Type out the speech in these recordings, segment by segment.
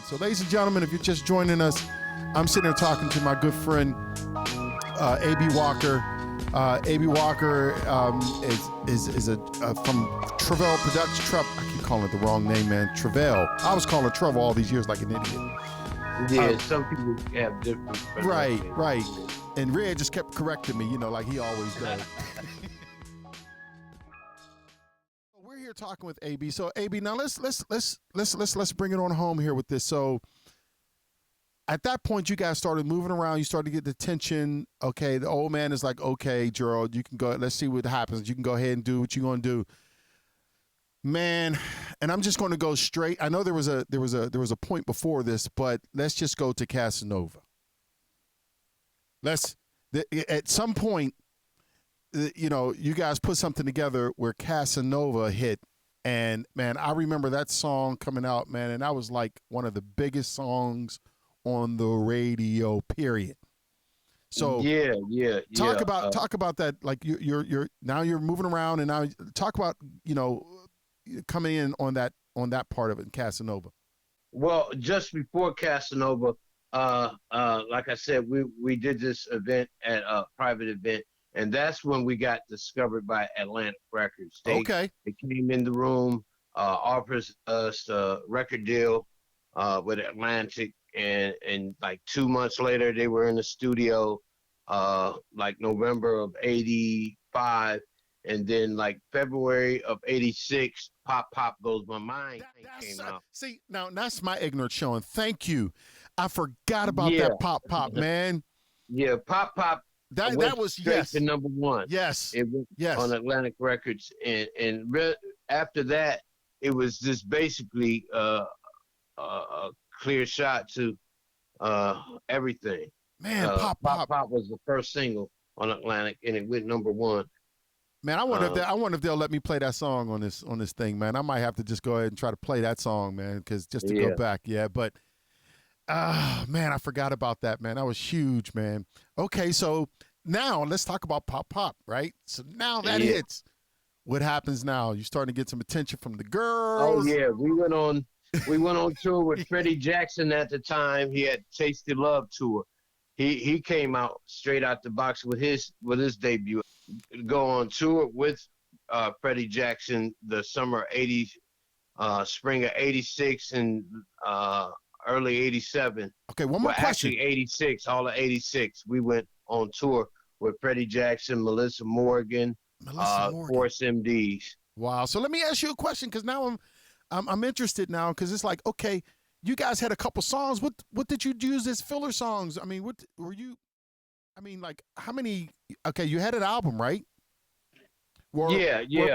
So, ladies and gentlemen, if you're just joining us, I'm sitting here talking to my good friend, A.B. Walker. A.B. Walker is from Trevel Productions. I keep calling it the wrong name, man. Trevel. I was calling it Trevel all these years like an idiot. Yeah, some people have different. Right. And Red just kept correcting me, like he always does. We're here talking with AB. So AB, now let's bring it on home here with this. So at that point, you guys started moving around. You started to get the attention. Okay, the old man is like, okay, Gerald, you can go. Let's see what happens. You can go ahead and do what you're gonna do, man. And I'm just going to go straight. I know there was a point before this, but let's just go to Casanova. At some point, you guys put something together where Casanova hit, and man, I remember that song coming out, man, and that was like one of the biggest songs on the radio, period. So yeah. Talk about that. Like you're now you're moving around, and now talk about coming in on that part of it in Casanova. Well, just before Casanova, like I said, we did this event at a private event, and that's when we got discovered by Atlantic Records. They came in the room, offered us a record deal with Atlantic, and like 2 months later, they were in the studio, like November of '85. And then, like February of '86, Pop Goes My Mind came out. See, now that's my ignorance showing. Thank you. I forgot about that Pop, man. Yeah, Pop. That was to number one. Yes, it went on Atlantic Records, and after that, it was just basically a clear shot to everything. Man, Pop was the first single on Atlantic, and it went number one. Man, I wonder if they'll let me play that song on this thing, man. I might have to just go ahead and try to play that song, man, because just to go back, but man, I forgot about that, man. That was huge, man. Okay, so now let's talk about Pop, right? So now that hits. What happens now? You're starting to get some attention from the girls. Oh yeah, we went on tour with Freddie Jackson at the time. He had Tasty Love tour. He came out straight out the box with his debut. Go on tour with Freddie Jackson the summer spring of '86 and early '87. Okay, one more question. Actually, '86, all of '86, we went on tour with Freddie Jackson, Melissa Morgan. Force MDs. Wow. So let me ask you a question, because now I'm interested now, because it's like, okay, you guys had a couple songs. What did you use as filler songs? I mean, what were you? I mean, like, how many? Okay, you had an album, right? Were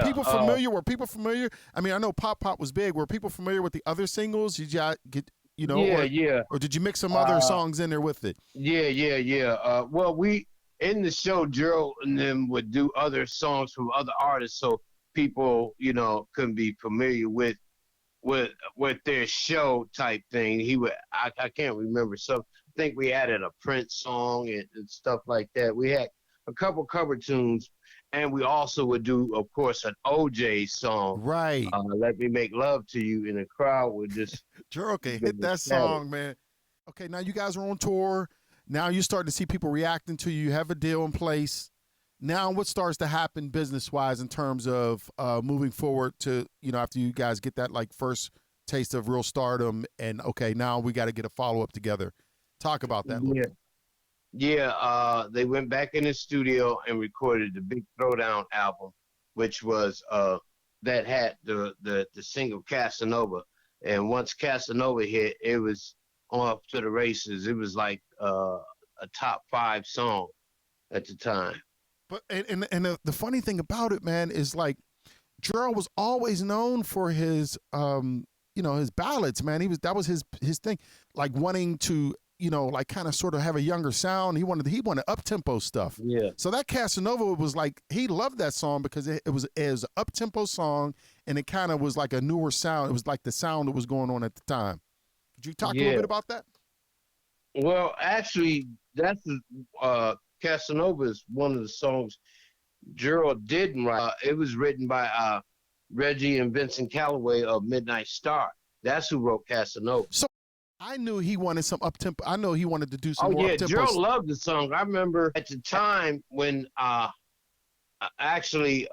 people familiar? Were people familiar? I mean, I know Pop was big. Were people familiar with the other singles? Did you get, or did you mix some other songs in there with it? Yeah. Well, we in the show, Gerald and them would do other songs from other artists, so people, couldn't be familiar with their show type thing. He would, I can't remember. So I think we added a Prince song and stuff like that. We had a couple cover tunes, and we also would do, of course, an OJ song. Right. Let Me Make Love to You, and the crowd would just. Gerald, okay, hit that song, man. Okay, now you guys are on tour. Now you're starting to see people reacting to you. You have a deal in place. Now what starts to happen business-wise in terms of moving forward to, after you guys get that like first taste of real stardom, and okay, now we got to get a follow-up together. Talk about that. They went back in the studio and recorded the Big Throwdown album, which was that had the single Casanova. And once Casanova hit, it was off to the races. It was like a top 5 song at the time. But and the funny thing about it, man, is like Gerald was always known for his his ballads, man. That was his thing, like wanting to like kind of sort of have a younger sound. He wanted up-tempo stuff. Yeah. So that Casanova was like, he loved that song because it was an up-tempo song, and it kind of was like a newer sound. It was like the sound that was going on at the time. Could you talk a little bit about that? Well, actually, that's Casanova is one of the songs Gerald didn't write. It was written by Reggie and Vincent Calloway of Midnight Star. That's who wrote Casanova. So I knew he wanted some up tempo. I know he wanted to do some Oh more up yeah, tempo. Gerald loved the song. I remember at the time when actually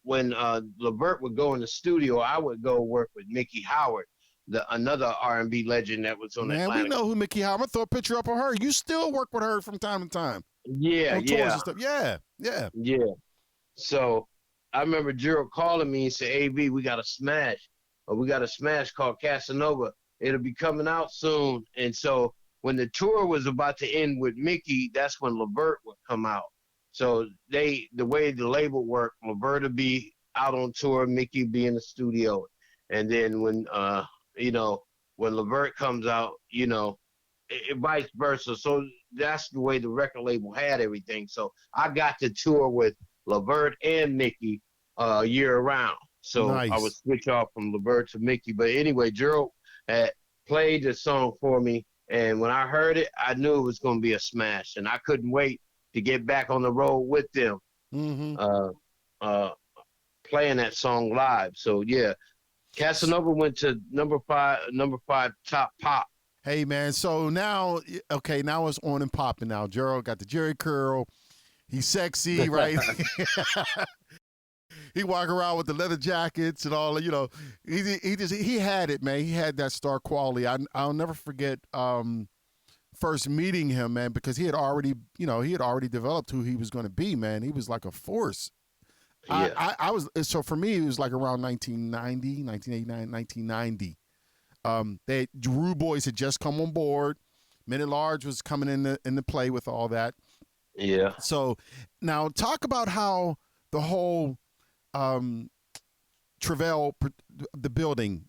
when LeVert would go in the studio, I would go work with Miki Howard, the another R&B legend that was on Man, we Atlantic. know who Miki Howard. I'm gonna throw a picture up of her. You still work with her from time to time Yeah, on tours yeah, and stuff. Yeah, yeah. yeah. So I remember Gerald calling me and said, "AB, we got a smash, or we got a smash called Casanova. It'll be coming out soon." And so when the tour was about to end with Mickey, that's when LeVert would come out. So the way the label worked, LeVert would be out on tour, Mickey would be in the studio, and then you know, when LeVert comes out, vice versa. So that's the way the record label had everything. So I got to tour with LeVert and Mickey year round. So I would Nice. switch off from LeVert to Mickey. But anyway, Gerald had played the song for me, and when I heard it, I knew it was going to be a smash, and I couldn't wait to get back on the road with them, Mm-hmm. uh, uh, playing that song live. So yeah, Casanova went to number five top pop. Hey man, so now, okay, now it's on and popping. Now Gerald got the Jerry curl. He's sexy, right? He walk around with the leather jackets and all. He had it, man. He had that star quality. I'll never forget first meeting him, man, because he had already developed who he was going to be, man. He was like a force. Yeah. I was so for me it was like around 1990, 1989, 1990. Drew Boys had just come on board. Men at Large was coming in the play with all that. Yeah. So now talk about how the whole Trevel, the building.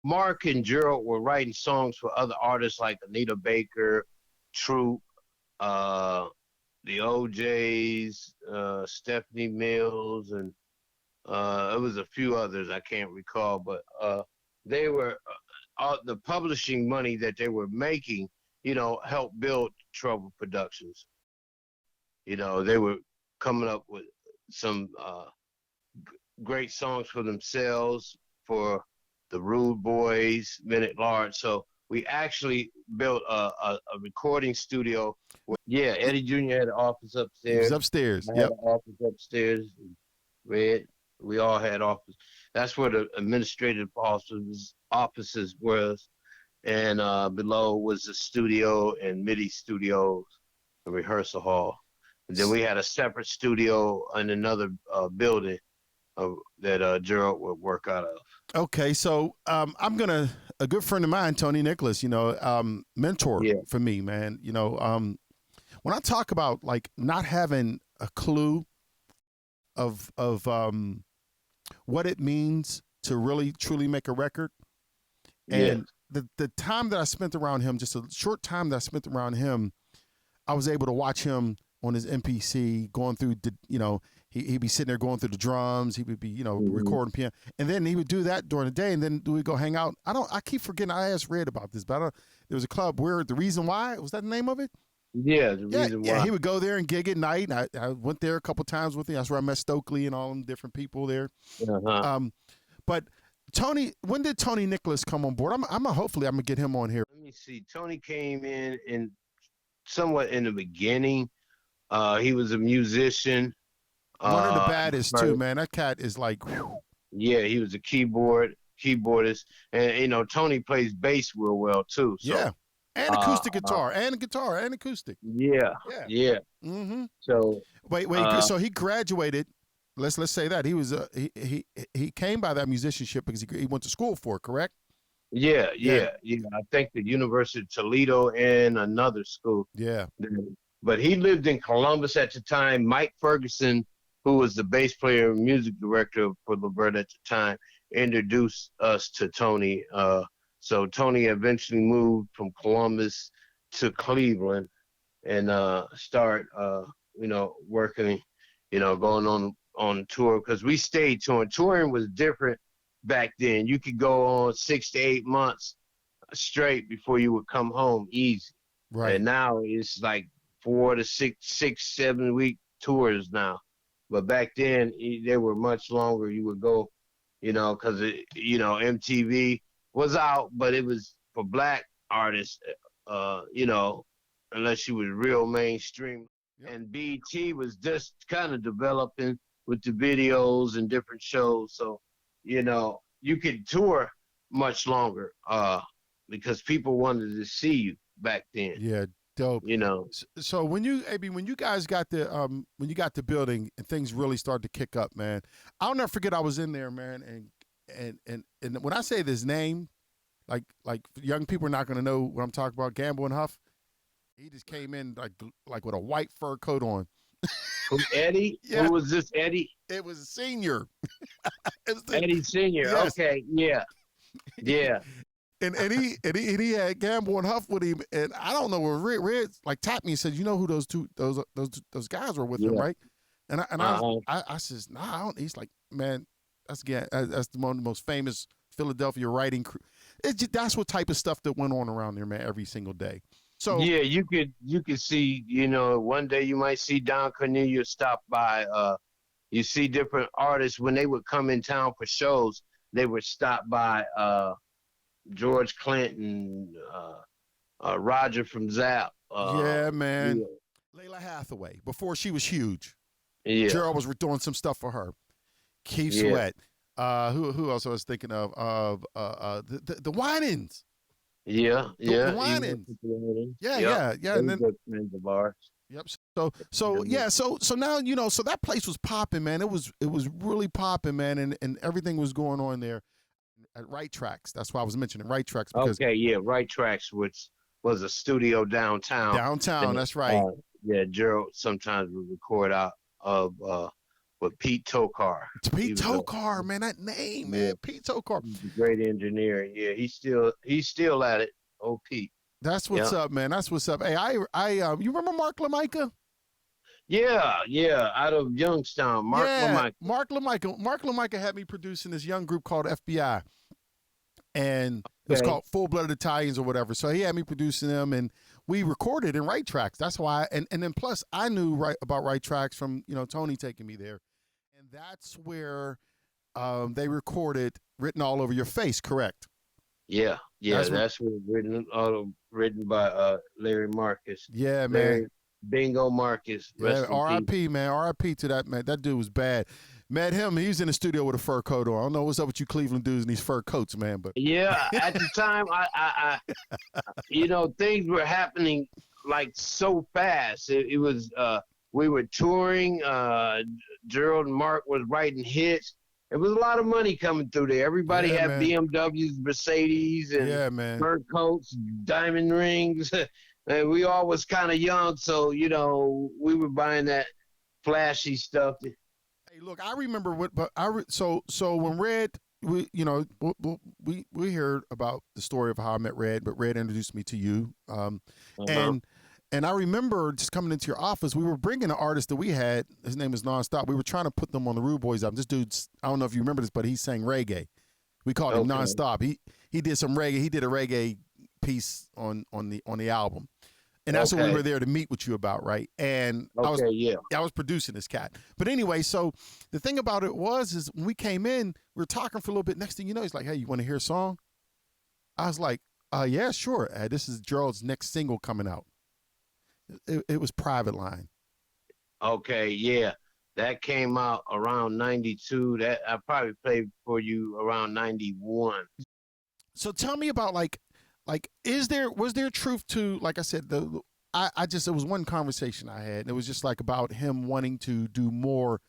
Marc and Gerald were writing songs for other artists like Anita Baker, Troop, the OJs, Stephanie Mills, and it was a few others I can't recall, but they were the publishing money that they were making, helped build Trevel Productions. They were coming up with some great songs for themselves, for the Rude Boys, Men at Large. So we actually built a recording studio. Yeah, Eddie Jr. had an office upstairs. He was upstairs. I Yep. had an office upstairs. Red, we all had office. That's where the administrative offices was, and below was the studio and MIDI studios, the rehearsal hall. And then we had a separate studio in another building that Gerald would work out of. Okay, so a good friend of mine, Tony Nicholas, mentor for me, man. When I talk about like not having a clue of what it means to really truly make a record, and the time that I spent around him, just a short time that I spent around him, I was able to watch him on his MPC going through he'd be sitting there going through the drums. He would be, recording piano, and then he would do that during the day, and then we'd go hang out. I keep forgetting. I asked Red about this, but there was a club where The Reason Why, was that the name of it? Yeah, The Reason Why. Yeah, he would go there and gig at night. And I went there a couple times with him. That's where I met Stokely and all them different people there. Uh-huh. But Tony, when did Tony Nicholas come on board? Hopefully I'm gonna get him on here. Let me see. Tony came in somewhat in the beginning. He was a musician. One of the baddest too, man. That cat is like, whew. Yeah, he was a keyboardist, and Tony plays bass real well too. So, yeah, and acoustic guitar, and acoustic. Yeah. Mm-hmm. So wait. So he graduated. Let's say that he was he came by that musicianship because he went to school for it, correct? Yeah. I think the University of Toledo and another school. Yeah. But he lived in Columbus at the time. Mike Ferguson, who was the bass player and music director for LeVert at the time, introduced us to Tony. So Tony eventually moved from Columbus to Cleveland and start, working, going on tour, because we stayed touring. Touring was different back then. You could go on 6 to 8 months straight before you would come home easy. Right. And now it's like 4 to 6, 7 week tours now. But back then they were much longer. You would go, because MTV was out, but it was for black artists, you know, unless you was real mainstream. Yep. And BT was just kind of developing with the videos and different shows. So, you know, you could tour much longer because people wanted to see you back then. Yeah, dope. You know. So when you, AB, when you guys got the building and things really started to kick up, man, I'll never forget. I was in there, man, and when I say this name, like young people are not going to know what I'm talking about. Gamble and Huff. He just came in like with a white fur coat on. Eddie? Yeah. Who was this Eddie? It was a senior. Eddie Sr. Yes. Okay, yeah. Yeah. And he had Gamble and Huff with him, and I don't know where Red like tapped me and said, you know who those guys were with him, right? And I says, nah, I don't. He's like, man, that's one of the most famous Philadelphia writing crew. That's what type of stuff that went on around there, man, every single day. So yeah, you could see, you know, one day you might see Don Cornelius stop by. You see different artists when they would come in town for shows, they would stop by George Clinton, Roger from Zapp. Yeah, man. Yeah. Layla Hathaway, before she was huge. Yeah. Gerald was doing some stuff for her. Keith Sweat. Who else I was thinking of? The Winans. Yeah. The Winans. Yeah. And then friends of ours. Yep. So now, you know, so that place was popping, man. It was really popping, man, and everything was going on there at Right Tracks. That's why I was mentioning Right Tracks because Right Tracks, which was a studio downtown. And, that's right. Gerald sometimes would record out of with Pete Tokar. Pete Tokar, man, that name, man, Pete Tokar. He's a great engineer. Yeah, he's still at it. Oh, Pete. That's what's up, man. That's what's up. Hey, you remember Marc Lamica? Yeah, out of Youngstown. Marc Lamica. Marc Lamica had me producing this young group called FBI, and it was called Full Blooded Italians or whatever. So he had me producing them, and we recorded in Right Tracks. That's why, and then plus I knew about Right Tracks from, you know, Tony taking me there, and that's where they recorded "Written All Over Your Face." Correct? Yeah, that's written by Larry Marcus. Yeah, man. Larry Bingo Marcus. Yeah, R.I.P. man. R.I.P. to that man. That dude was bad. Met him. He was in the studio with a fur coat on. I don't know what's up with you Cleveland dudes and these fur coats, man. But yeah, at the time, I you know, things were happening like so fast. It was we were touring. Gerald and Marc was writing hits. It was a lot of money coming through there. Everybody had BMWs, Mercedes, and fur coats, diamond rings. And we all was kind of young, so, you know, we were buying that flashy stuff. Hey, look, I remember so when Red, we heard about the story of how I met Red, but Red introduced me to you. And I remember just coming into your office, we were bringing an artist that we had. His name is Nonstop. We were trying to put them on the Rude Boys album. This dude's, I don't know if you remember this, but he sang reggae. We called him Nonstop. He did some reggae. He did a reggae piece on the album. And that's what we were there to meet with you about, right? And I was producing this cat. But anyway, so the thing about it is when we came in, we were talking for a little bit. Next thing you know, he's like, hey, you want to hear a song? I was like, yeah, sure. This is Gerald's next single coming out. It was Private Line. Okay, yeah. That came out around 92. That I probably played for you around 91. So tell me about like was there truth to, like I said, it was one conversation I had, and it was just like about him wanting to do more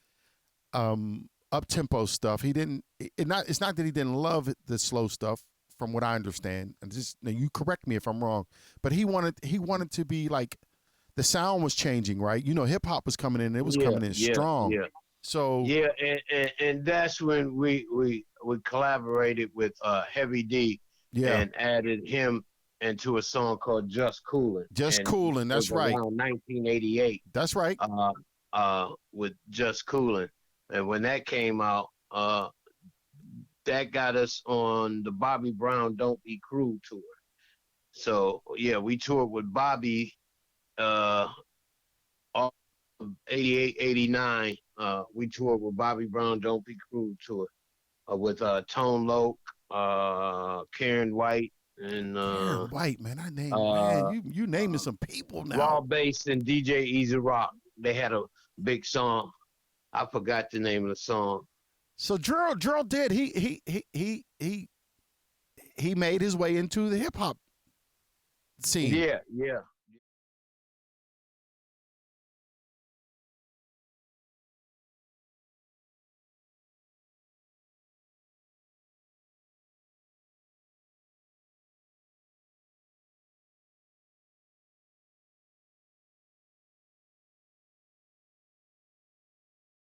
up tempo stuff. It's not that he didn't love the slow stuff, from what I understand. And just now you correct me if I'm wrong, but he wanted to be like, the sound was changing, right? You know, hip hop was coming in, it was coming in strong. Yeah. So and that's when we collaborated with Heavy D. Yeah. And added him into a song called Just Coolin'. Just Coolin', that's right. Around 1988. That's right. With Just Coolin'. And when that came out, that got us on the Bobby Brown Don't Be Cruel tour. So, yeah, we toured with Bobby all 88, 89. We toured with Bobby Brown Don't Be Cruel tour with Tone Loc, Karen White, and Darren White, man. uh, You naming some people Raw now. Bass and DJ Easy Rock. They had a big song. I forgot the name of the song. So Gerald did. He made his way into the hip hop scene. Yeah, yeah.